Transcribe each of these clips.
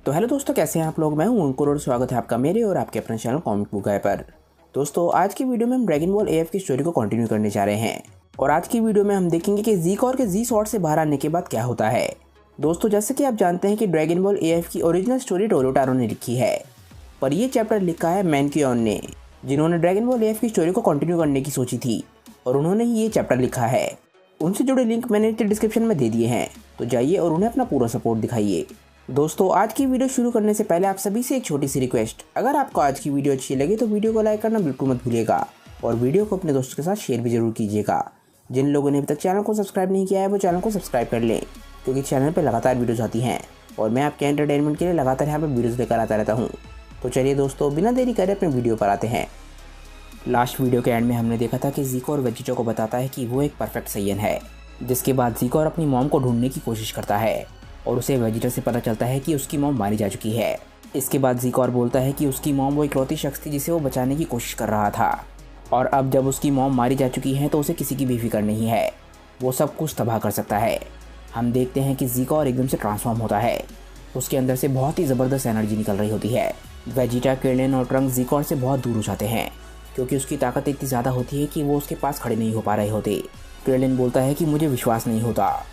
तो हेलो दोस्तों, कैसे हैं आप लोग। मैं हूं अंकुर और स्वागत है आपका मेरे और आपके अपने चैनल कॉमिक बुक गाय पर। दोस्तों, आज की वीडियो में हम ड्रैगन बॉल एएफ की स्टोरी को कंटिन्यू करने जा रहे हैं और आज की वीडियो में हम देखेंगे कि ज़ीकॉर के जी स्वॉर्ड से बाहर आने के बाद क्या होता है। दोस्तों, जैसे कि आप जानते हैं कि ड्रैगन बॉल एएफ की ओरिजिनल स्टोरी टोरोटारो ने लिखी है, पर यह चैप्टर लिखा है मैनक्यून ने, जिन्होंने ड्रैगन बॉल एएफ की स्टोरी को कंटिन्यू करने की सोची थी और उन्होंने ही ये चैप्टर लिखा है। उनसे जुड़े लिंक मैंने डिस्क्रिप्शन में दे दिए हैं, तो जाइए और उन्हें अपना पूरा सपोर्ट दिखाइए। दोस्तों, आज की वीडियो शुरू करने से पहले आप सभी से एक छोटी सी रिक्वेस्ट, अगर आपको आज की वीडियो अच्छी लगे तो वीडियो को लाइक करना बिल्कुल मत भूलिएगा और वीडियो को अपने दोस्तों के साथ शेयर भी जरूर कीजिएगा। जिन लोगों ने अभी तक चैनल को सब्सक्राइब नहीं किया है वो चैनल को सब्सक्राइब कर लें, क्योंकि चैनल पर लगातार वीडियोज आती हैं और मैं आपके एंटरटेनमेंट के लिए लगातार यहाँ पर वीडियोज़ लेकर आता रहता हूँ। तो चलिए दोस्तों, बिना देरी करे अपने वीडियो पर आते हैं। लास्ट वीडियो के एंड में हमने देखा था कि ज़ीकॉर वेजिटा को बताता है कि वो एक परफेक्ट सैयन है, जिसके बाद ज़ीकॉर अपनी मॉम को ढूंढने की कोशिश करता है और उसे वेजिटा से पता चलता है कि उसकी मॉम मारी जा चुकी है। इसके बाद ज़ीकॉर बोलता है कि उसकी मॉम वो इकलौती शख्स थी जिसे वो बचाने की कोशिश कर रहा था और अब जब उसकी मॉम मारी जा चुकी है तो उसे किसी की भी फिक्र नहीं है, वो सब कुछ तबाह कर सकता है। हम देखते हैं कि ज़ीकॉर एकदम से ट्रांसफॉर्म होता है, उसके अंदर से बहुत ही ज़बरदस्त एनर्जी निकल रही होती है। वेजिटा, क्रेलिन और ट्रंक्स ज़ीकॉर से बहुत दूर हो जाते हैं क्योंकि उसकी ताकत इतनी ज़्यादा होती है कि वो उसके पास खड़े नहीं हो पा रहे होते। क्रेलिन बोलता है कि मुझे विश्वास नहीं होता,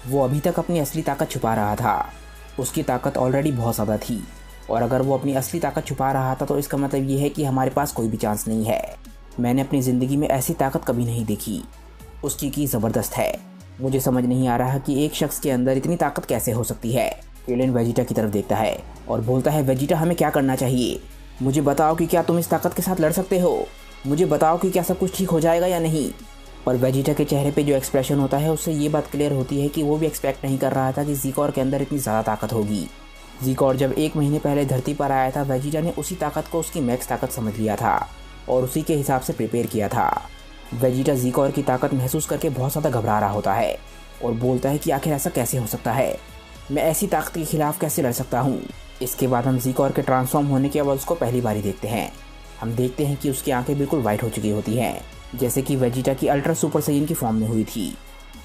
वो अभी तक अपनी असली ताकत छुपा रहा था। उसकी ताकत ऑलरेडी बहुत ज़्यादा थी और अगर वो अपनी असली ताकत छुपा रहा था तो इसका मतलब ये है कि हमारे पास कोई भी चांस नहीं है। मैंने अपनी ज़िंदगी में ऐसी ताकत कभी नहीं देखी, उसकी की ज़बरदस्त है। मुझे समझ नहीं आ रहा कि एक शख्स के अंदर इतनी ताकत कैसे हो सकती है। क्रेलिन वेजिटा की तरफ देखता है और बोलता है, वेजिटा हमें क्या करना चाहिए? मुझे बताओ कि क्या तुम इस ताकत के साथ लड़ सकते हो? मुझे बताओ कि क्या सब कुछ ठीक हो जाएगा या नहीं? पर वेजिटा के चेहरे पे जो एक्सप्रेशन होता है उससे ये बात क्लियर होती है कि वो भी एक्सपेक्ट नहीं कर रहा था कि ज़ीकॉर के अंदर इतनी ज़्यादा ताकत होगी। ज़ीकॉर जब 1 महीने पहले धरती पर आया था, वेजिटा ने उसी ताकत को उसकी मैक्स ताकत समझ लिया था और उसी के हिसाब से प्रिपेयर किया था। वेजिटा ज़ीकॉर की ताकत महसूस करके बहुत ज़्यादा घबरा रहा होता है और बोलता है कि आखिर ऐसा कैसे हो सकता है, मैं ऐसी ताकत के खिलाफ कैसे लड़ सकता हूँ। इसके बाद हम ज़ीकॉर के ट्रांसफॉर्म होने के बाद उसको पहली बारी देखते हैं। हम देखते हैं कि उसकी आंखें बिल्कुल वाइट हो चुकी होती हैं, जैसे कि वेजिटा की अल्ट्रा सुपर सैयन की फॉर्म में हुई थी।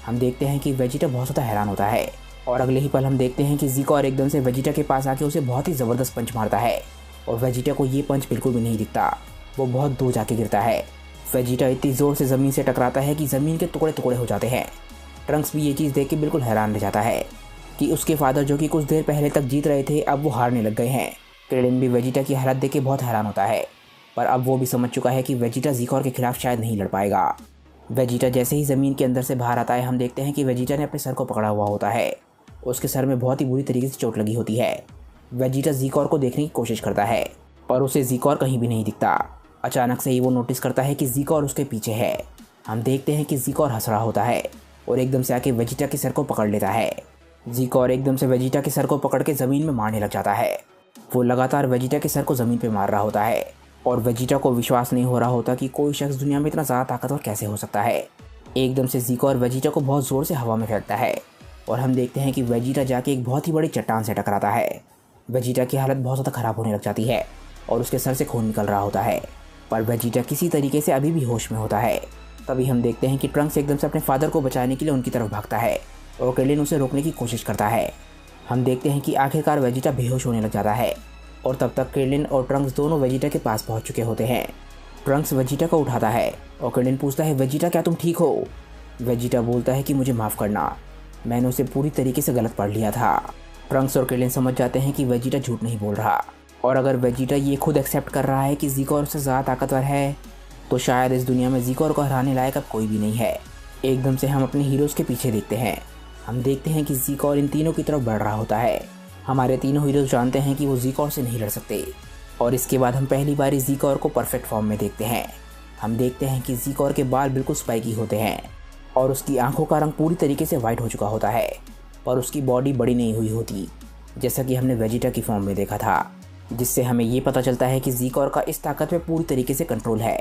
हम देखते हैं कि वेजिटा बहुत ज़्यादा हैरान होता है और अगले ही पल हम देखते हैं कि ज़ीकॉर एकदम से वेजिटा के पास आके उसे बहुत ही ज़बरदस्त पंच मारता है और वेजिटा को ये पंच बिल्कुल भी नहीं दिखता, वो बहुत दूर जाके गिरता है। वेजिटा इतनी ज़ोर से ज़मीन से टकराता है कि ज़मीन के टुकड़े टुकड़े हो जाते हैं। ट्रंक्स भी ये चीज़ देख के बिल्कुल हैरान रह जाता है कि उसके फादर, जो कि कुछ देर पहले तक जीत रहे थे, अब वो हारने लग गए हैं। क्रेलिन भी वेजिटा की हालत देख के बहुत हैरान होता है, पर अब वो भी समझ चुका है कि वेजिटा ज़ीकॉर के खिलाफ शायद नहीं लड़ पाएगा। वेजिटा जैसे ही ज़मीन के अंदर से बाहर आता है, हम देखते हैं कि वेजिटा ने अपने सर को पकड़ा हुआ होता है, उसके सर में बहुत ही बुरी तरीके से चोट लगी होती है। वेजिटा ज़ीकॉर को देखने की कोशिश करता है पर उसे ज़ीकॉर कहीं भी नहीं दिखता। अचानक से ही वो नोटिस करता है कि ज़ीकॉर उसके पीछे है। हम देखते हैं कि ज़ीकॉर हंस रहा होता है और एकदम से आके वेजिटा के सर को पकड़ लेता है। ज़ीकॉर एकदम से वेजिटा के सर को पकड़ के ज़मीन में मारने लग जाता है। वो लगातार वेजिटा के सर को ज़मीन पर मार रहा होता है और वेजिटा को विश्वास नहीं हो रहा होता कि कोई शख्स दुनिया में इतना ज़्यादा ताकतवर कैसे हो सकता है। एकदम से ज़ीकॉर वेजिटा को बहुत ज़ोर से हवा में फेंकता है और हम देखते हैं कि वेजिटा जाके एक बहुत ही बड़ी चट्टान से टकराता है। वेजिटा की हालत बहुत ज़्यादा ख़राब होने लग जाती है और उसके सर से खून निकल रहा होता है, पर वेजिटा किसी तरीके से अभी भी होश में होता है। तभी हम देखते हैं कि ट्रंक्स एकदम से अपने फादर को बचाने के लिए उनकी तरफ भागता है और क्रेलिन उसे रोकने की कोशिश करता है। हम देखते हैं कि आखिरकार वेजिटा बेहोश होने लग जाता है और तब तक क्रेलिन और ट्रंक्स दोनों वेजिटा के पास पहुंच चुके होते हैं। ट्रंक्स वेजिटा को उठाता है और क्रेलिन पूछता है, वेजिटा क्या तुम ठीक हो? वेजिटा बोलता है कि मुझे माफ़ करना, मैंने उसे पूरी तरीके से गलत पढ़ लिया था। ट्रंक्स और क्रेलिन समझ जाते हैं कि वेजिटा झूठ नहीं बोल रहा और अगर वेजिटा ये खुद एक्सेप्ट कर रहा है कि ज़ीकॉर उससे ज़्यादा ताकतवर है तो शायद इस दुनिया में ज़ीकॉर को हराने लायक अब कोई भी नहीं है। एकदम से हम अपने हीरोज़ के पीछे देखते हैं। हम देखते हैं कि ज़ीकॉर इन तीनों की तरफ बढ़ रहा होता है। हमारे तीनों हीरोज़ जानते हैं कि वो ज़ीकॉर से नहीं लड़ सकते और इसके बाद हम पहली बार ज़ीकॉर को परफेक्ट फॉर्म में देखते हैं। हम देखते हैं कि ज़ीकॉर के बाल बिल्कुल स्पाइकी होते हैं और उसकी आंखों का रंग पूरी तरीके से वाइट हो चुका होता है, पर उसकी बॉडी बड़ी नहीं हुई होती, जैसा कि हमने वेजिटा की फॉर्म में देखा था, जिससे हमें ये पता चलता है कि ज़ीकॉर का इस ताकत पे पूरी तरीके से कंट्रोल है।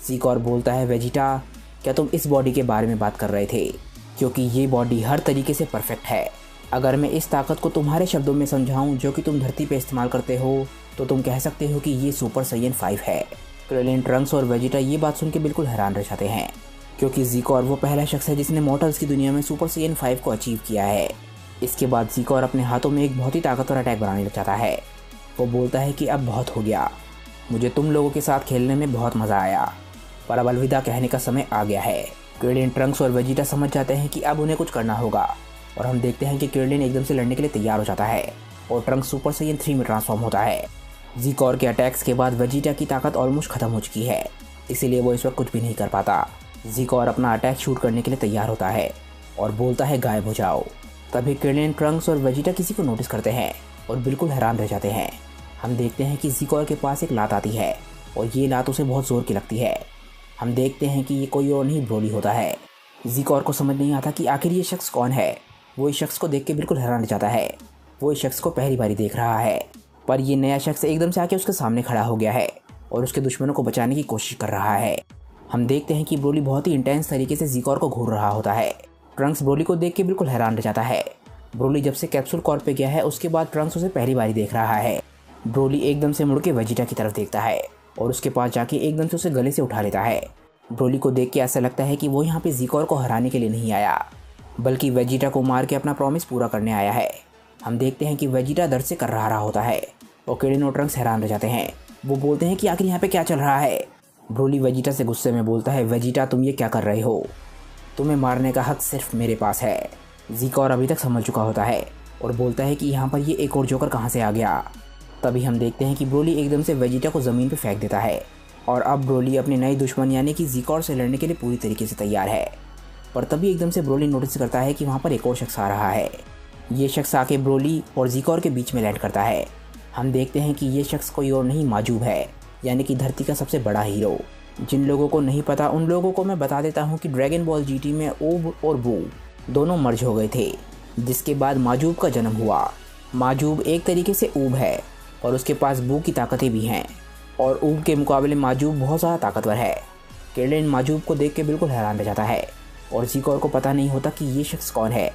ज़ीकॉर बोलता है, वेजिटा क्या तुम इस बॉडी के बारे में बात कर रहे थे? क्योंकि ये बॉडी हर तरीके से परफेक्ट है। अगर मैं इस ताकत को तुम्हारे शब्दों में समझाऊं जो कि तुम धरती पे इस्तेमाल करते हो तो तुम कह सकते हो कि ये सुपर सैयन 5 है। क्रेलिन, ट्रंक्स और वेजिटा ये बात सुन के बिल्कुल हैरान रह जाते हैं क्योंकि ज़ीकॉर वो पहला शख्स है जिसने मॉर्टल्स की दुनिया में सुपर सैयन 5 को अचीव किया है। इसके बाद ज़ीकोर अपने हाथों में एक बहुत ही ताकतवर अटैक बनाने लग जाता है। वो बोलता है कि अब बहुत हो गया, मुझे तुम लोगों के साथ खेलने में बहुत मज़ा आया, पर अब अलविदा कहने का समय आ गया है। क्रिलिन, ट्रंक्स और वेजिटा समझ जाते हैं कि अब उन्हें कुछ करना होगा और हम देखते हैं कि क्रिलिन एकदम से लड़ने के लिए तैयार हो जाता है और ट्रंक्स सुपर साइयन 3 में ट्रांसफॉर्म होता है। ज़ीकोर के अटैक्स के बाद वेजिटा की ताकत ऑलमोस्ट खत्म हो चुकी है, इसीलिए वो इस वक्त कुछ भी नहीं कर पाता। ज़ीकोर अपना अटैक शूट करने के लिए तैयार होता है और बोलता है गायब हो जाओ। तभी क्रिलिन, ट्रंक्स और वेजिटा किसी को नोटिस करते हैं और बिल्कुल हैरान रह जाते हैं। हम देखते हैं कि ज़ीकोर के पास एक लात आती है और ये लात उसे बहुत ज़ोर की लगती है। हम देखते हैं कि ये कोई और नहीं ब्रोली होता है। ज़ीकोर को समझ नहीं आता कि आखिर ये शख्स कौन है। वो इस शख्स को देख के बिल्कुल हैरान रह जाता है। वो इस शख्स को पहली बारी देख रहा है, पर ये नया शख्स एकदम से आके उसके सामने खड़ा हो गया है और उसके दुश्मनों को बचाने की कोशिश कर रहा है। हम देखते हैं कि ब्रोली बहुत ही इंटेंस तरीके से ज़ीकोर को घूर रहा होता है। ट्रंक्स ब्रोली को देख के बिल्कुल हैरान रह जाता है। ब्रोली जब से कैप्सूल कॉर्प पे गया है उसके बाद ट्रंक्स उसे पहली बारी देख रहा है। ब्रोली एकदम से मुड़ के वेजिटा की तरफ देखता है और उसके पास जाके एकदम से उसे गले से उठा लेता है। ब्रोली को देख के ऐसा लगता है कि वो यहाँ पे ज़ीकोर को हराने के लिए नहीं आया, बल्कि वेजिटा को मार के अपना प्रॉमिस पूरा करने आया है। हम देखते हैं कि वेजिटा दर्द से कर्रा रहा होता है और क्रिलिन और ट्रंक्स हैरान रह जाते हैं। वो बोलते हैं कि आखिर यहाँ पे क्या चल रहा है। ब्रोली वेजिटा से गुस्से में बोलता है, वेजिटा तुम ये क्या कर रहे हो, तुम्हें मारने का हक सिर्फ मेरे पास है। ज़ीकोर अभी तक समझ चुका होता है और बोलता है कि यहाँ पर ये एक और जोकर कहाँ से आ गया। तभी हम देखते हैं कि ब्रोली एकदम से वेजिटा को ज़मीन पर फेंक देता है और अब ब्रोली अपने नए दुश्मन यानी कि ज़ीकोर से लड़ने के लिए पूरी तरीके से तैयार है। पर तभी एकदम से ब्रोली नोटिस करता है कि वहाँ पर एक और शख्स आ रहा है। ये शख्स आके ब्रोली और ज़ीकोर के बीच में लैंड करता है। हम देखते हैं कि ये शख्स कोई और नहीं माजूब है, यानी कि धरती का सबसे बड़ा हीरो। जिन लोगों को नहीं पता उन लोगों को मैं बता देता हूँ कि ड्रैगन बॉल जीटी में ऊब और बू दोनों मर्ज हो गए थे, जिसके बाद माजूब का जन्म हुआ। माजूब एक तरीके से ऊब है और उसके पास बू की ताकतें भी हैं और ऊब के मुकाबले माजूब बहुत ज़्यादा ताकतवर है। क्रिलिन माजूब को देख के बिल्कुल हैरान रह जाता है और ज़ीकोर को पता नहीं होता कि ये शख्स कौन है।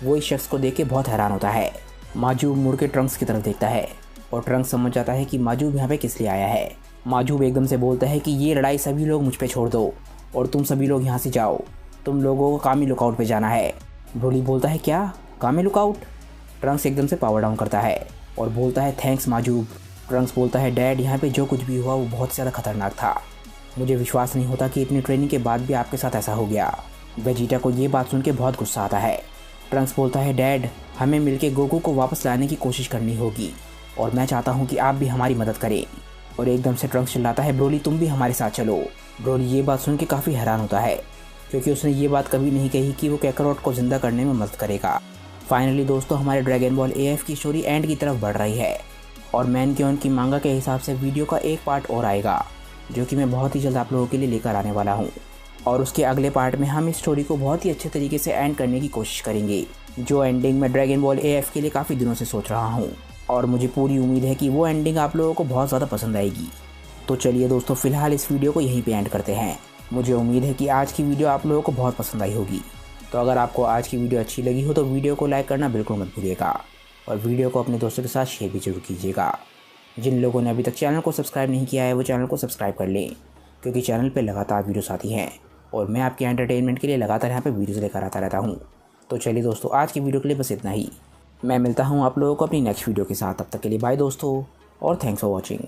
वो इस शख्स को देख के बहुत हैरान होता है। माजूब मुड़ के ट्रंक्स की तरफ देखता है और ट्रंक्स समझ जाता है कि माजूब यहाँ पे किस लिए आया है। माजूब एकदम से बोलता है कि ये लड़ाई सभी लोग मुझ पे छोड़ दो और तुम सभी लोग यहाँ से जाओ, तुम लोगों को कामी लुकआउट पे जाना है। ब्रोली बोलता है, क्या कामी लुकआउट? ट्रंक्स एकदम से पावर डाउन करता है और बोलता है, थैंक्स माजूब। ट्रंक्स बोलता है, डैड यहाँ पे जो कुछ भी हुआ वो बहुत ज़्यादा खतरनाक था, मुझे विश्वास नहीं होता कि इतनी ट्रेनिंग के बाद भी आपके साथ ऐसा हो गया। वेजिटा को ये बात सुन के बहुत गुस्सा आता है। ट्रंक्स बोलता है, डैड हमें मिलके गोकू को वापस लाने की कोशिश करनी होगी और मैं चाहता हूँ कि आप भी हमारी मदद करें। और एकदम से ट्रंक्स चिल्लाता है, ब्रोली तुम भी हमारे साथ चलो। ब्रोली ये बात सुन के काफ़ी हैरान होता है क्योंकि उसने ये बात कभी नहीं कही कि वो कैकरोट को ज़िंदा करने में मदद करेगा। फाइनली दोस्तों, हमारे ड्रैगन बॉल AF की स्टोरी एंड की तरफ बढ़ रही है और मैन क्योन की मांगा के हिसाब से वीडियो का एक पार्ट और आएगा जो कि मैं बहुत ही जल्द आप लोगों के लिए लेकर आने वाला हूँ। और उसके अगले पार्ट में हम इस स्टोरी को बहुत ही अच्छे तरीके से एंड करने की कोशिश करेंगे, जो एंडिंग मैं ड्रैगन बॉल AF के लिए काफ़ी दिनों से सोच रहा हूँ और मुझे पूरी उम्मीद है कि वो एंडिंग आप लोगों को बहुत ज़्यादा पसंद आएगी। तो चलिए दोस्तों, फ़िलहाल इस वीडियो को यहीं पे एंड करते हैं। मुझे उम्मीद है कि आज की वीडियो आप लोगों को बहुत पसंद आई होगी। तो अगर आपको आज की वीडियो अच्छी लगी हो तो वीडियो को लाइक करना बिल्कुल मत भूलिएगा और वीडियो को अपने दोस्तों के साथ शेयर भी जरूर कीजिएगा। जिन लोगों ने अभी तक चैनल को सब्सक्राइब नहीं किया है वो चैनल को सब्सक्राइब कर लें, क्योंकि चैनल पर लगातार वीडियोस आती हैं और मैं आपके एंटरटेनमेंट के लिए लगातार यहाँ पर वीडियोज़ लेकर आता रहता हूँ। तो चलिए दोस्तों, आज की वीडियो के लिए बस इतना ही। मैं मिलता हूँ आप लोगों को अपनी नेक्स्ट वीडियो के साथ। तब तक के लिए बाय दोस्तों और थैंक्स फॉर वॉचिंग।